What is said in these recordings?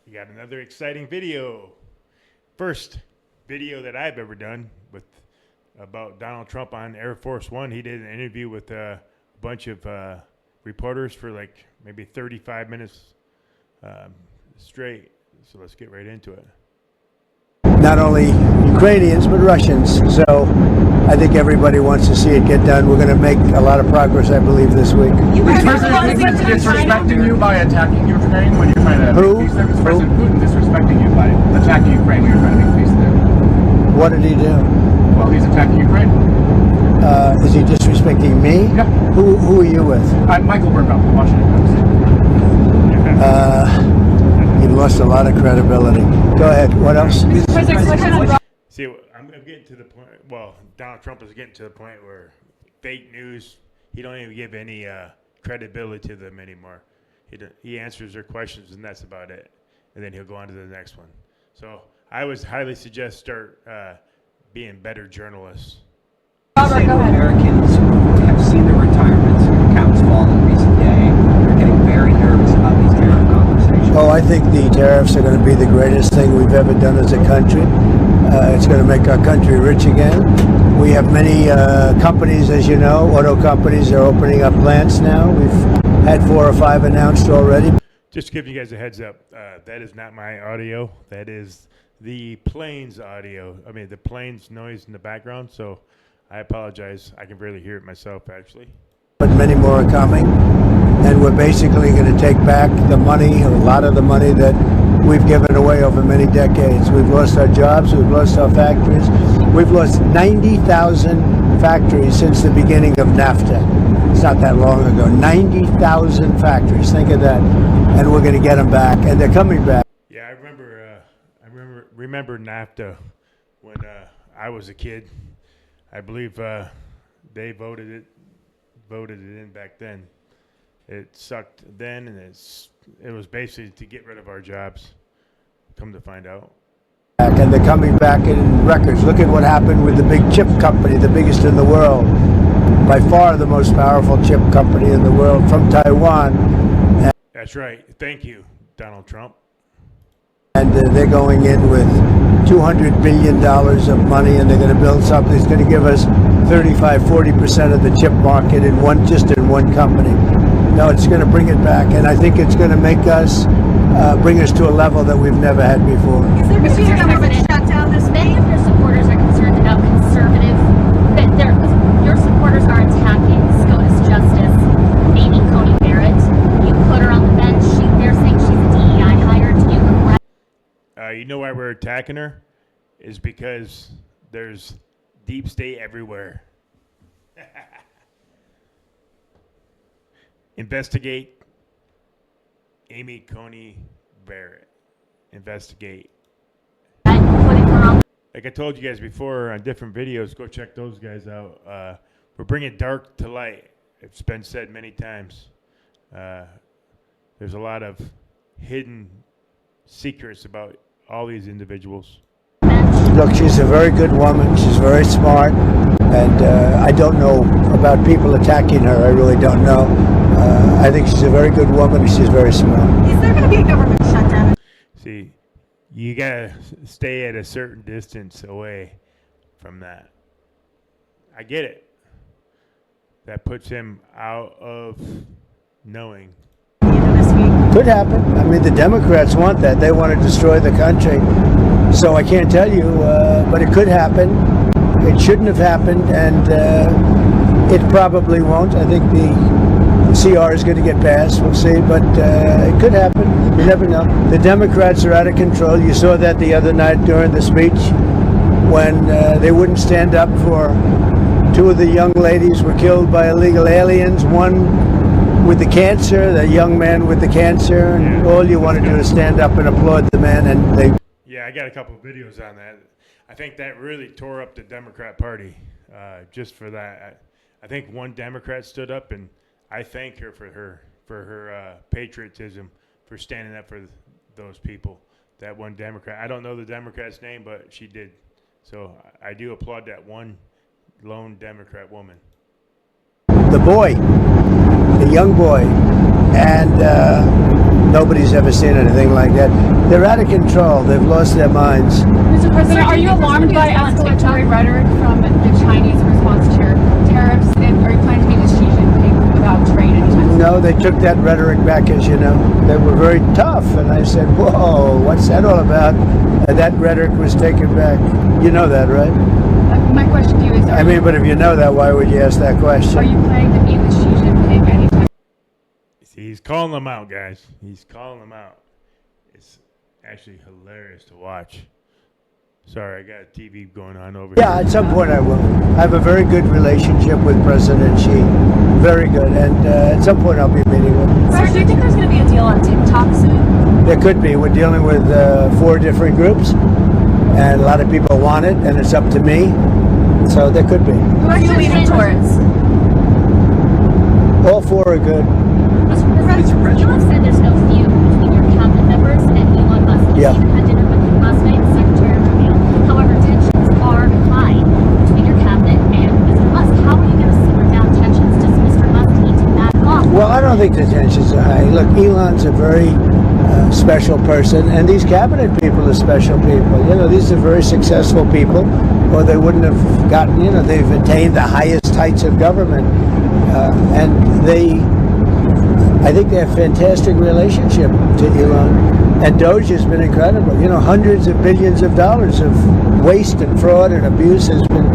We got another exciting video. First video that I've ever done with about Donald Trump on Air Force One. He did an interview with a bunch of reporters for like maybe 35 minutes straight. So let's get right into it. Not only Ukrainians, but Russians. So I think everybody wants to see it get done. We're going to make a lot of progress, I believe, this week. Is President Putin disrespecting you by attacking Ukraine when you're trying to make peace there? Is President Putin disrespecting you by attacking Ukraine when you're trying to make peace there? What did he do? Well, he's attacking Ukraine. Is he disrespecting me? Yeah. Who are you with? I'm Michael Burkhoff, Washington Post. He lost a lot of credibility. Go ahead. What else? See, I'm getting to the point. Well, Donald Trump is getting to the point where fake news, he don't even give any credibility to them anymore. He answers their questions, and that's about it. And then he'll go on to the next one. So I would highly suggest start being better journalists. Americans who have seen their retirement accounts fall in recent day are getting very nervous about these tariff conversations. Oh, I think the tariffs are going to be the greatest thing we've ever done as a country. It's going to make our country rich again. We have many companies, as you know, auto companies are opening up plants now. We've had 4 or 5 announced already. Just giving you guys a heads up, that is not my audio. That is the plane's audio. I mean, the plane's noise in the background, so I apologize. I can barely hear it myself, actually. But many more are coming, and we're basically going to take back the money, a lot of the money that we've given away over many decades. We've lost our jobs, we've lost our factories. We've lost 90,000 factories since the beginning of NAFTA. It's not that long ago. 90,000 factories, think of that. And we're going to get them back, and they're coming back. Yeah, I remember NAFTA when I was a kid. I believe they voted it in back then. It sucked then, and it was basically to get rid of our jobs. Come to find out. And they're coming back in records. Look at what happened with the big chip company, the biggest in the world. By far the most powerful chip company in the world, from Taiwan. That's right. Thank you, Donald Trump. And they're going in with $200 billion of money, and they're going to build something that's going to give us 35-40% of the chip market in one company. No, it's going to bring it back, and I think it's going to make us bring us to a level that we've never had before. Is there going to be a government shutdown this May if your supporters are concerned about conservative? Your supporters are attacking SCOTUS Justice Amy Coney Barrett. You put her on the bench. They're saying she's a DEI hire. Do you regret? You know why we're attacking her? Is because there's deep state everywhere. Investigate Amy Coney Barrett. Investigate. Like I told you guys before on different videos, go check those guys out. We're bringing dark to light. It's been said many times. There's a lot of hidden secrets about all these individuals. Look, she's a very good woman. She's very smart. And I don't know about people attacking her. I really don't know. I think she's a very good woman and she's very smart. Is there going to be a government shutdown? See, you got to stay at a certain distance away from that. I get it. That puts him out of knowing. Could happen. I mean, the Democrats want that. They want to destroy the country. So I can't tell you, but it could happen. It shouldn't have happened, and it probably won't. I think the CR is going to get passed. We'll see, but it could happen. You never know. The Democrats are out of control. You saw that the other night during the speech when they wouldn't stand up for 2 of the young ladies were killed by illegal aliens. One with the cancer, the young man with the cancer, and all you want to do is stand up and applaud the man, and they... Yeah, I got a couple of videos on that. I think that really tore up the Democrat Party just for that. I think one Democrat stood up, and I thank her for her patriotism, for standing up for those people. That one Democrat. I don't know the Democrat's name, but she did. So I do applaud that one lone Democrat woman. The boy, the young boy, and Nobody's ever seen anything like that. They're out of control. They've lost their minds. Mr. President, are you alarmed by escalatory rhetoric from the Chinese response to tariffs? And are you planning to meet with Xi Jinping about trade anytime soon? No, they took that rhetoric back, as you know. They were very tough, and I said, whoa, what's that all about? And that rhetoric was taken back. You know that, right? My question to you is, I mean, but if you know that, why would you ask that question? are you planning to meet with Xi Jinping anytime? See, he's calling them out, guys. He's calling them out. It's actually hilarious to watch. Sorry, I got a TV going on over here. Yeah, at some point I will. I have a very good relationship with President Xi. Very good. And at some point I'll be meeting with him. Sir, do you think there's going to be a deal on TikTok soon? There could be. We're dealing with 4 different groups, and a lot of people want it, and it's up to me. So there could be. Who are you leaning towards? All 4 are good. Mr. President, Elon said there's no feud between your cabinet members and Elon Musk. He's Yeah. even had dinner with him last night, Secretary of Reveal. However, tensions are high between your cabinet and Mr. Musk. How are you going to simmer down tensions? Does Mr. Musk need to back off? Well, I don't think the tensions are high. Look, Elon's a very special person, and these cabinet people are special people. You know, these are very successful people, or they wouldn't have gotten, you know, they've attained the highest heights of government. And I think they have a fantastic relationship to Elon. And Doge has been incredible. You know, hundreds of billions of dollars of waste and fraud and abuse has been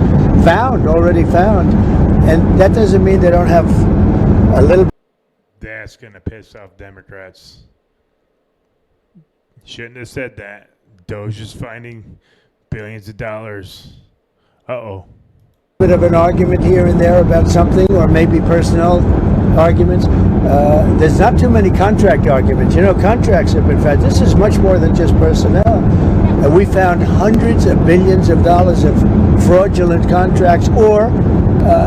already found. And that doesn't mean they don't have a little. That's going to piss off Democrats. Shouldn't have said that. Doge is finding billions of dollars. Uh-oh. Bit of an argument here and there about something, or maybe personnel arguments. There's not too many contract arguments. You know, contracts have been found. This is much more than just personnel. We found hundreds of billions of dollars of fraudulent contracts, or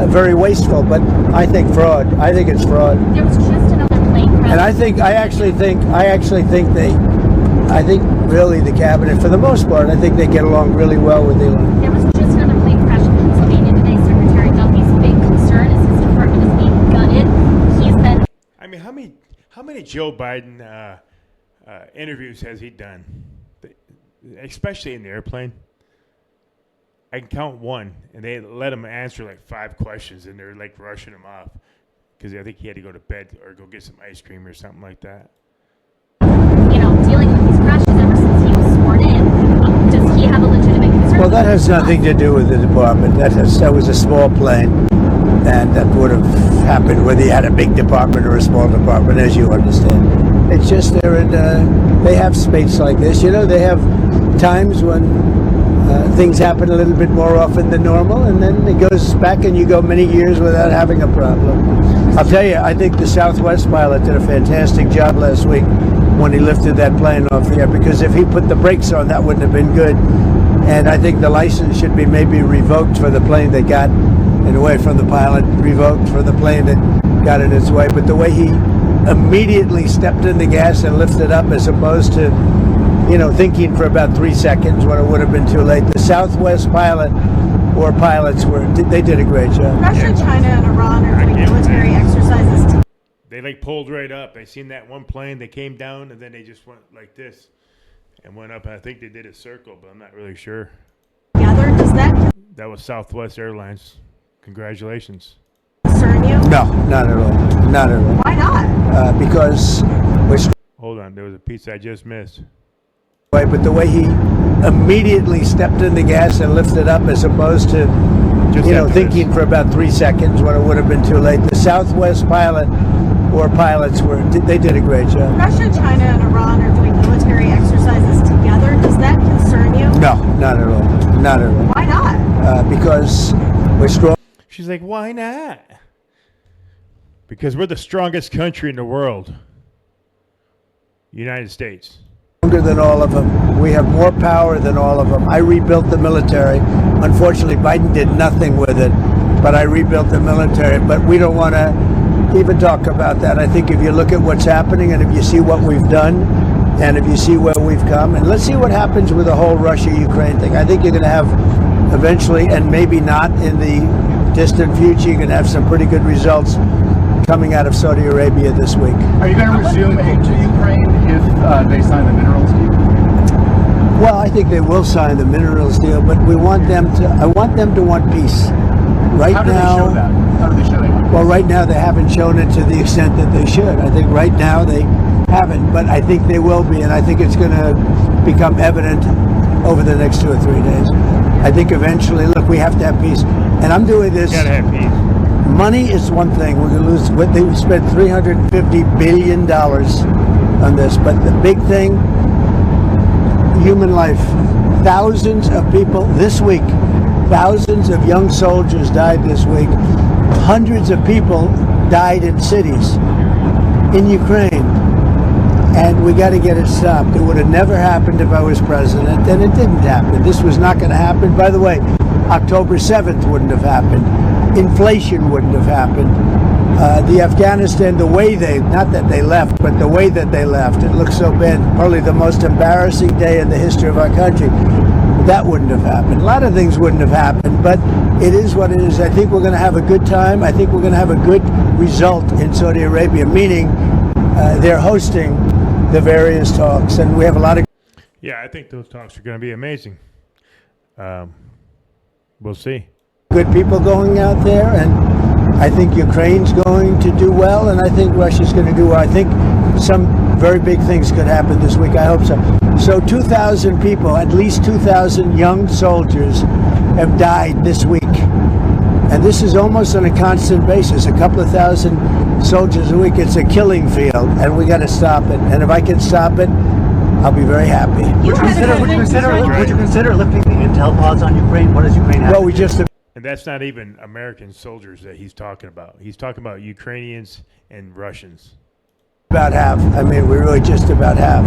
very wasteful. But I think fraud. I think it's fraud. There was just another plane crash. And I think really the cabinet, for the most part, I think they get along really well with Elon. There was just another plane crash in Pennsylvania today. Secretary Duffy's big concern is his department is being gutted. He's been. I mean, how many Joe Biden interviews has he done? Especially in the airplane. I can count one, and they let him answer like 5 questions, and they're like rushing him off because I think he had to go to bed or go get some ice cream or something like that. Dealing with these crashes ever since he was sworn in. Does he have a legitimate concern? Well, that has nothing to do with the department. That was a small plane, and that would have happened whether you had a big department or a small department, as you understand. It's just they have space like this. You know, they have times when things happen a little bit more often than normal, and then it goes back and you go many years without having a problem. I'll tell you, I think the Southwest pilot did a fantastic job last week when he lifted that plane off the air, because if he put the brakes on, that wouldn't have been good. And I think the license should be maybe revoked for the plane that got in the way from the pilot, revoked for the plane that got in its way. But the way he immediately stepped in the gas and lifted up, as opposed to, you know, thinking for about 3 seconds when it would have been too late. The Southwest pilot or pilots they did a great job. Russia, China, and Iran are doing military exercises together. They like pulled right up. They seen that one plane. They came down, and then they just went like this and went up. And I think they did a circle, but I'm not really sure. Does that That was Southwest Airlines. Congratulations. concern you? No, not at all. Not at all. Why not? Because we're Hold on. There was a piece I just missed. but the way he immediately stepped in the gas and lifted up, as opposed to, Just you know, after thinking this. for about 3 seconds when it would have been too late. The Southwest pilot or pilots they did a great job. Russia, China, and Iran are doing military exercises together. Does that concern you? No, not at all. Not at all. Why not? Because we're strong. She's like, why not? Because we're the strongest country in the world. United States. Stronger than all of them. We have more power than all of them. I rebuilt the military. Unfortunately, Biden did nothing with it, but I rebuilt the military. But we don't want to even talk about that. I think if you look at what's happening, and if you see what we've done, and if you see where we've come, and let's see what happens with the whole Russia-Ukraine thing. I think you're going to have eventually, and maybe not in the distant future, you're going to have some pretty good results coming out of Saudi Arabia this week. Are you going to resume aid to Ukraine if they sign the minerals deal? Well, I think they will sign the minerals deal, but I want them to want peace. Right How do now, they show that? How do they show they want well, right now they haven't shown it to the extent that they should. I think right now they haven't, but I think they will be, and I think it's going to become evident over the next 2 or 3 days. I think eventually, look, we have to have peace, and I'm doing this. Gotta have peace. Money is one thing. We're going to lose. They spent $350 billion on this, but the big thing, human life. Thousands of people this week. Thousands of young soldiers died this week. Hundreds of people died in cities in Ukraine. And we got to get it stopped. It would have never happened if I was president, and it didn't happen. This was not going to happen. By the way, October 7th wouldn't have happened. Inflation wouldn't have happened. The Afghanistan, the way not that they left, but the way that they left, it looks so bad. Probably the most embarrassing day in the history of our country. That wouldn't have happened. A lot of things wouldn't have happened, but it is what it is. I think we're going to have a good time. I think we're going to have a good result in Saudi Arabia, meaning they're hosting the various talks, and we have a lot of... Yeah, I think those talks are going to be amazing. We'll see. Good people going out there, and I think Ukraine's going to do well, and I think Russia's going to do well. I think some very big things could happen this week. I hope so. So 2,000 people, at least 2,000 young soldiers have died this week. And this is almost on a constant basis, a couple of thousand soldiers a week. It's a killing field, and we got to stop it. And if I can stop it, I'll be very happy. You Would you had consider lifting the intel pause on Ukraine? What does Ukraine have? Well, we just... And that's not even American soldiers that he's talking about. He's talking about Ukrainians and Russians. About half. I mean, we're really just about half.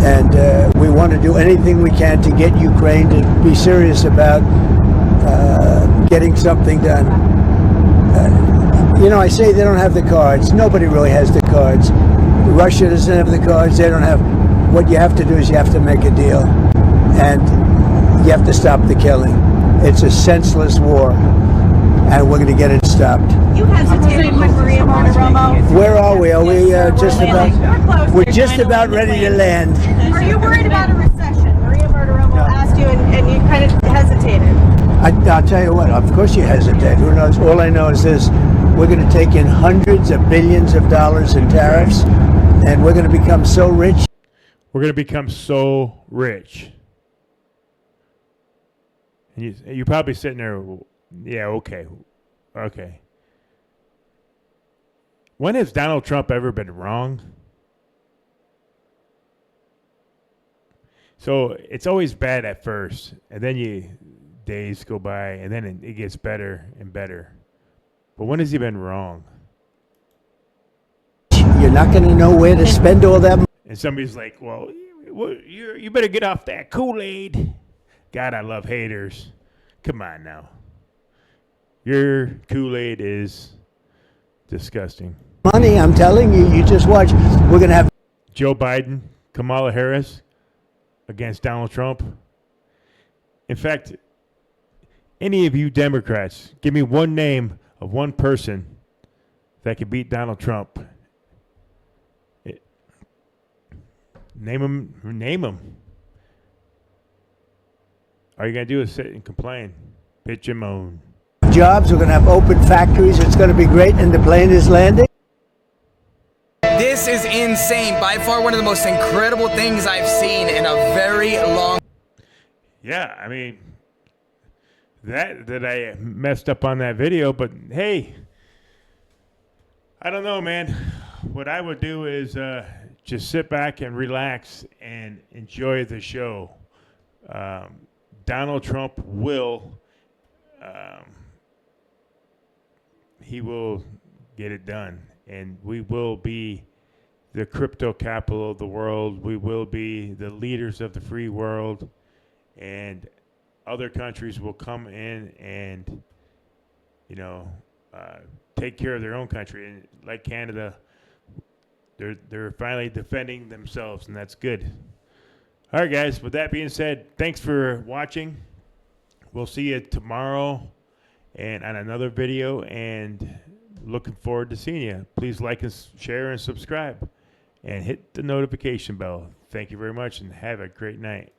And we want to do anything we can to get Ukraine to be serious about getting something done. I say they don't have the cards. Nobody really has the cards. Russia doesn't have the cards. They don't have... What you have to do is you have to make a deal. And you have to stop the killing. It's a senseless war. And we're going to get it stopped. You hesitated when Maria Bartiromo. Where are we? Are we just we're about... landing. We're close. We're They're just trying to about land ready the to plane. land. Are you worried about a recession? Maria Bartiromo asked you, and you kind of hesitated. I'll tell you what, of course you hesitate. Who knows? All I know is this. We're going to take in hundreds of billions of dollars in tariffs, and we're going to become so rich. We're going to become so rich. And you're probably sitting there, yeah, okay. When has Donald Trump ever been wrong? So it's always bad at first, and then days go by, and then it gets better and better. But when has he been wrong? You're not going to know where to spend all that money. And somebody's like, well, you better get off that Kool-Aid. God, I love haters. Come on now. Your Kool-Aid is disgusting. Money, I'm telling you, you just watch. We're going to have Joe Biden, Kamala Harris against Donald Trump. In fact, any of you Democrats, give me one name of one person that could beat Donald Trump. Name him. All you got to do is sit and complain. Bitch and moan. jobs. We're going to have open factories. It's going to be great, and the plane is landing. This is insane. By far one of the most incredible things I've seen in a very long... Yeah, I mean, that I messed up on that video, but hey, I don't know, man. What I would do is just sit back and relax and enjoy the show. Donald Trump will, he will get it done. And we will be the crypto capital of the world. We will be the leaders of the free world. And other countries will come in and, you know, take care of their own country. And like Canada, they're finally defending themselves, and that's good. All right, guys. With that being said, thanks for watching. We'll see you tomorrow and on another video. And looking forward to seeing you. Please like and share and subscribe and hit the notification bell. Thank you very much and have a great night.